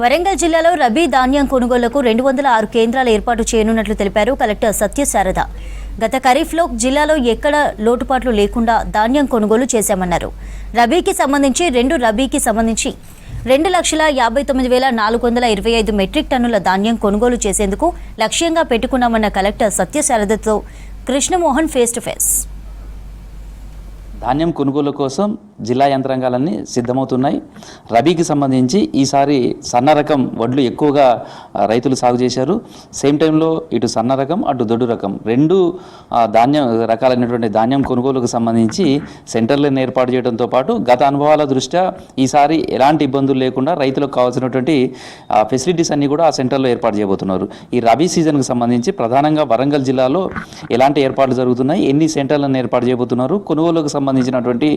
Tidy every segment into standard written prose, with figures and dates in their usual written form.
వరంగల్ జిల్లాలో రబీ ధాన్యం కొనుగోలుకు 206 కేంద్రాలు ఏర్పాటు చేయనున్నట్లు తెలిపారు కలెక్టర్ సత్యశారద. గత ఖరీఫ్లో జిల్లాలో ఎక్కడ లోటుపాట్లు లేకుండా ధాన్యం కొనుగోలు చేశామన్నారు. రబీకి సంబంధించి 2,59,425 మెట్రిక్ టన్నుల ధాన్యం కొనుగోలు చేసేందుకు లక్ష్యంగా పెట్టుకున్నామన్న కలెక్టర్ సత్యశారదతో కృష్ణమోహన్ ఫేస్ టు ఫేస్. ధాన్యం కొనుగోలు కోసం జిల్లా యంత్రాంగాలన్నీ సిద్ధమవుతున్నాయి. రబీకి సంబంధించి ఈసారి సన్న రకం వడ్లు ఎక్కువగా రైతులు సాగు చేశారు. సేమ్ టైంలో ఇటు సన్న రకం అటు దొడ్డు రకం రెండు ధాన్యం రకాలైనటువంటి ధాన్యం కొనుగోలుకు సంబంధించి సెంటర్లను ఏర్పాటు చేయడంతో పాటు గత అనుభవాల దృష్ట్యా ఈసారి ఎలాంటి ఇబ్బందులు లేకుండా రైతులకు కావాల్సినటువంటి ఫెసిలిటీస్ అన్నీ కూడా ఆ సెంటర్లో ఏర్పాటు చేయబోతున్నారు. ఈ రబీ సీజన్కి సంబంధించి ప్రధానంగా వరంగల్ జిల్లాలో ఎలాంటి ఏర్పాట్లు జరుగుతున్నాయి, ఎన్ని సెంటర్లను ఏర్పాటు చేయబోతున్నారు, కొనుగోలుకు సంబంధించినటువంటి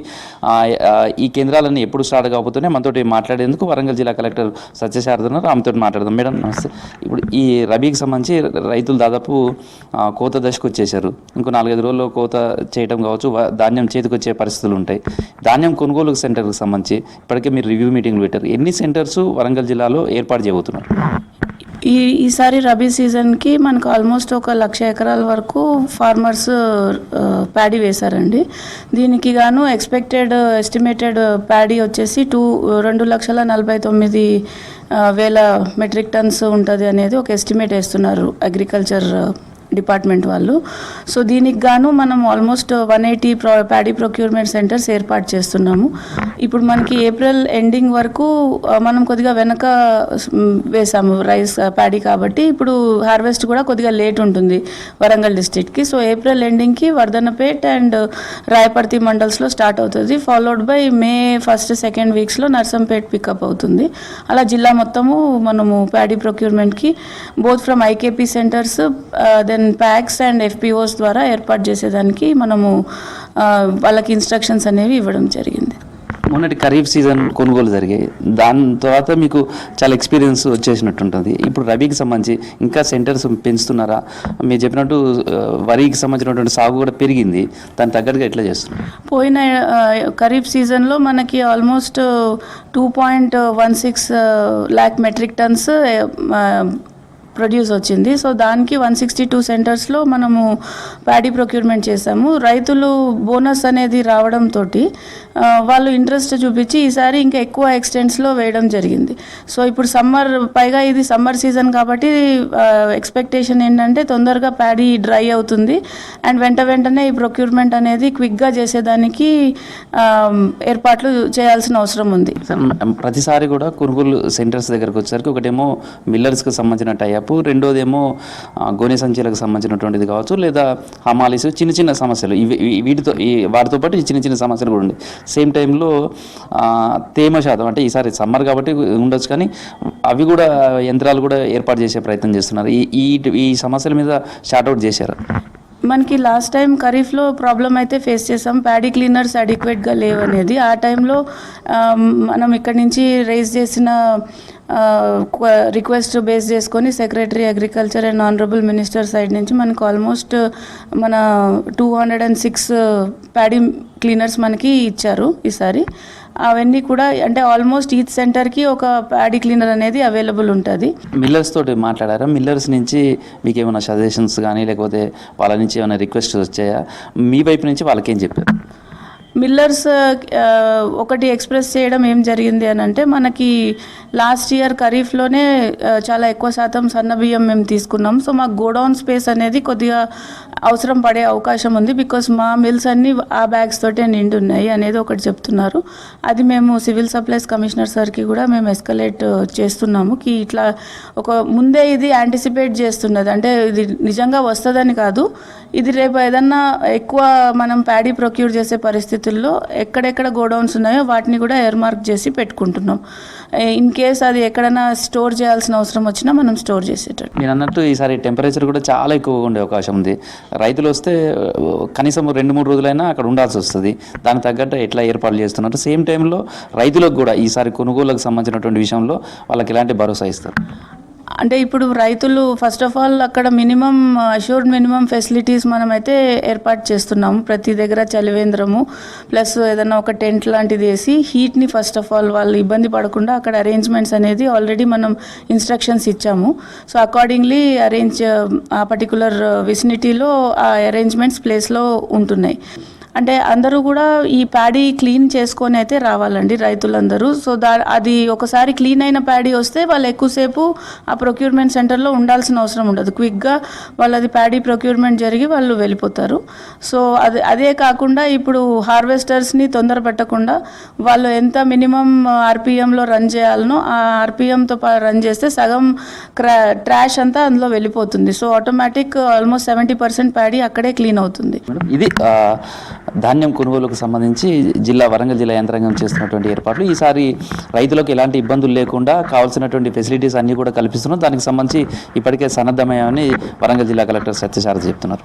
ఈ కేంద్రాలన్నీ ఎప్పుడు స్టార్ట్ కాబోతున్నాయి మనతో మాట్లాడేందుకు వరంగల్ జిల్లా కలెక్టర్ సత్యశారద ఉన్నారు. ఆమెతో మాట్లాడదాం. మేడం నమస్తే. ఇప్పుడు ఈ రబీకి సంబంధించి రైతులు దాదాపు కోత దశకు వచ్చేసారు. ఇంకో 4-5 రోజుల్లో కోత చేయడం కావచ్చు, ధాన్యం చేతికి వచ్చే పరిస్థితులు ఉంటాయి. ధాన్యం కొనుగోలు సెంటర్కి సంబంధించి ఇప్పటికే మీరు రివ్యూ మీటింగ్లు పెట్టారు. ఎన్ని సెంటర్స్ వరంగల్ జిల్లాలో ఏర్పాటు చేయబోతున్నారు? ఈసారి రబీ సీజన్కి మనకు ఆల్మోస్ట్ 1,00,000 ఎకరాల వరకు ఫార్మర్స్ ప్యాడీ వేశారండి. దీనికి గాను ఎస్టిమేటెడ్ ప్యాడీ వచ్చేసి 2,49,000 మెట్రిక్ టన్స్ ఉంటుంది అనేది ఒక ఎస్టిమేట్ వేస్తున్నారు అగ్రికల్చర్ డిపార్ట్మెంట్ వాళ్ళు. సో దీనికి గాను మనం ఆల్మోస్ట్ 180 ప్యాడీ ప్రొక్యూర్మెంట్ సెంటర్స్ ఏర్పాటు చేస్తున్నాము. ఇప్పుడు మనకి ఏప్రిల్ ఎండింగ్ వరకు మనం కొద్దిగా వెనక వేసాము రైస్ ప్యాడీ, కాబట్టి ఇప్పుడు హార్వెస్ట్ కూడా కొద్దిగా లేట్ ఉంటుంది వరంగల్ డిస్ట్రిక్ట్కి. సో ఏప్రిల్ ఎండింగ్కి వర్ధనపేట్ అండ్ రాయపర్తి మండల్స్లో స్టార్ట్ అవుతుంది. ఫాలోడ్ బై మే 1-2 వీక్స్లో నర్సంపేట్ పికప్ అవుతుంది. అలా జిల్లా మొత్తము మనము ప్యాడీ ప్రొక్యూర్మెంట్కి both from IKP centres then PACS and FPOs ద్వారా ఏర్పాటు చేసేదానికి మనము వాళ్ళకి ఇన్స్ట్రక్షన్స్ అనేవి ఇవ్వడం జరిగింది. మొన్నటి ఖరీఫ్ సీజన్ కొనుగోలు జరిగాయి. దాని తర్వాత మీకు చాలా ఎక్స్పీరియన్స్ వచ్చేసినట్టుంటుంది. ఇప్పుడు రబీకి సంబంధించి ఇంకా సెంటర్స్ పెంచుతున్నారా? మీరు చెప్పినట్టు వరికి సంబంధించినటువంటి సాగు కూడా పెరిగింది, దానికి తగ్గట్టుగా ఎట్లా చేస్తున్నారు? పోయిన ఖరీఫ్ సీజన్లో మనకి almost 2.16 lakh metric tons produce వచ్చింది. సో దానికి 162 సెంటర్స్లో మనము ప్యాడీ ప్రొక్యూర్మెంట్ చేసాము. రైతులు బోనస్ అనేది రావడంతో వాళ్ళు ఇంట్రెస్ట్ చూపించి ఈసారి ఇంకా ఎక్కువ ఎక్స్టెంట్స్లో వేయడం జరిగింది. సో ఇప్పుడు పైగా ఇది సమ్మర్ సీజన్ కాబట్టి ఎక్స్పెక్టేషన్ ఏంటంటే తొందరగా ప్యాడీ డ్రై అవుతుంది అండ్ వెంటనే ఈ ప్రొక్యూర్మెంట్ అనేది క్విక్గా చేసేదానికి ఏర్పాట్లు చేయాల్సిన అవసరం ఉంది. ప్రతిసారి కూడా కొనుగోలు సెంటర్స్ దగ్గరకు వచ్చేసరికి ఒకటేమో మిల్లర్స్కి సంబంధించిన టైప్, రెండోదేమో గోనె సంచులకు సంబంధించినటువంటిది కావచ్చు, లేదా హమాలీస్ చిన్న సమస్యలు, వాటితో పాటు చిన్న సమస్యలు కూడా ఉన్నాయి. సేమ్ టైంలో తేమ శాతం అంటే ఈసారి సమ్మర్ కాబట్టి ఉండొచ్చు, కానీ అవి కూడా యంత్రాలు కూడా ఏర్పాటు చేసే ప్రయత్నం చేస్తున్నారు. ఈ సమస్యల మీద షార్ట్అవుట్ చేశారు. మనకి లాస్ట్ టైం ఖరీఫ్లో ప్రాబ్లం అయితే ఫేస్ చేసాం, ప్యాడీ క్లీనర్స్ అడిక్వేట్గా లేవనేది. ఆ టైంలో మనం ఇక్కడి నుంచి రైజ్ చేసిన రిక్వెస్ట్ బేస్ చేసుకొని secretary agriculture and honourable minister side నుంచి మనకు ఆల్మోస్ట్ 206 ప్యాడీ క్లీనర్స్ మనకి ఇచ్చారు ఈసారి. అవన్నీ కూడా అంటే ఆల్మోస్ట్ ఈచ్ సెంటర్కి ఒక ప్యాడీ క్లీనర్ అనేది అవైలబుల్ ఉంటుంది. మిల్లర్స్ తోటి మాట్లాడారా? మిల్లర్స్ నుంచి మీకు ఏమైనా సజెషన్స్ కానీ లేకపోతే వాళ్ళ నుంచి ఏమైనా రిక్వెస్ట్ వచ్చాయా? మీ వైపు నుంచి వాళ్ళకేం చెప్పారు? మిల్లర్స్ ఒకటి ఎక్స్ప్రెస్ చేయడం ఏం జరిగింది అని అంటే, మనకి లాస్ట్ ఇయర్ ఖరీఫ్లోనే చాలా ఎక్కువ శాతం సన్న బియ్యం మేము తీసుకున్నాం. సో మాకు గోడౌన్ స్పేస్ అనేది కొద్దిగా అవసరం పడే అవకాశం ఉంది, బికాస్ మా మిల్స్ అన్నీ ఆ బ్యాగ్స్ తోటే నిండి ఉన్నాయి అనేది ఒకటి చెప్తున్నారు. అది మేము సివిల్ సప్లైస్ కమిషనర్ సార్కి కూడా మేము ఎస్కలేట్ చేస్తున్నాము కి ఇట్లా ముందే ఇది యాంటిసిపేట్ చేస్తున్నది, అంటే ఇది నిజంగా వస్తుందని కాదు, ఇది రేపు ఏదన్నా ఎక్కువ మనం ప్యాడీ ప్రొక్యూర్ చేసే పరిస్థితుల్లో ఎక్కడెక్కడ గోడౌన్స్ ఉన్నాయో వాటిని కూడా ఎయిర్మార్క్ చేసి పెట్టుకుంటున్నాం. ఇన్ కేస్ అది ఎక్కడైనా స్టోర్ చేయాల్సిన అవసరం వచ్చినా మనం స్టోర్ చేసేటట్టు. నేను అన్నట్టు ఈసారి టెంపరేచర్ కూడా చాలా ఎక్కువగా ఉండే అవకాశం ఉంది. రైతులు వస్తే కనీసం 2-3 రోజులైనా అక్కడ ఉండాల్సి వస్తుంది. దానికి తగ్గట్టు ఎట్లా ఏర్పాట్లు చేస్తున్నారు? సేమ్ టైంలో రైతులకు కూడా ఈసారి కొనుగోలుకు సంబంధించినటువంటి విషయంలో వాళ్ళకి ఎలాంటి భరోసా ఇస్తారు? అంటే ఇప్పుడు రైతులు ఫస్ట్ ఆఫ్ ఆల్ అక్కడ మినిమం అష్యూర్డ్ మినిమం ఫెసిలిటీస్ మనమైతే ఏర్పాటు చేస్తున్నాము. ప్రతి దగ్గర చలివేంద్రము ప్లస్ ఏదైనా ఒక టెంట్ లాంటిది వేసి హీట్ని ఫస్ట్ ఆఫ్ ఆల్ వాళ్ళు ఇబ్బంది పడకుండా అక్కడ అరేంజ్మెంట్స్ అనేది ఆల్రెడీ మనం ఇన్స్ట్రక్షన్స్ ఇచ్చాము. సో అకార్డింగ్లీ ఆ పర్టికులర్ విసినిటీలో ఆ అరేంజ్మెంట్స్ ప్లేస్లో ఉంటున్నాయి. అంటే అందరూ కూడా ఈ ప్యాడీ క్లీన్ చేసుకొని అయితే రావాలండి రైతులందరూ. సో అది ఒకసారి క్లీన్ అయిన ప్యాడీ వస్తే వాళ్ళు ఎక్కువసేపు ఆ ప్రొక్యూర్మెంట్ సెంటర్లో ఉండాల్సిన అవసరం ఉండదు. క్విక్గా వాళ్ళది ప్యాడీ ప్రొక్యూర్మెంట్ జరిగి వాళ్ళు వెళ్ళిపోతారు. సో అదే కాకుండా ఇప్పుడు హార్వెస్టర్స్ని తొందర పెట్టకుండా వాళ్ళు ఎంత మినిమం ఆర్పిఎంలో రన్ చేయాలనో ఆ ఆర్పిఎంతో రన్ చేస్తే సగం ట్రాష్ అంతా అందులో వెళ్ళిపోతుంది. సో ఆటోమేటిక్ ఆల్మోస్ట్ 70% ప్యాడీ అక్కడే క్లీన్ అవుతుంది. ఇది ధాన్యం కొనుగోలుకు సంబంధించి వరంగల్ జిల్లా యంత్రాంగం చేస్తున్నటువంటి ఏర్పాట్లు. ఈసారి రైతులకు ఎలాంటి ఇబ్బందులు లేకుండా కావాల్సినటువంటి ఫెసిలిటీస్ అన్నీ కూడా కల్పిస్తున్నాం. దానికి సంబంధించి ఇప్పటికే సన్నద్ధమయ్యామని వరంగల్ జిల్లా కలెక్టర్ సత్యశారద చెప్తున్నారు.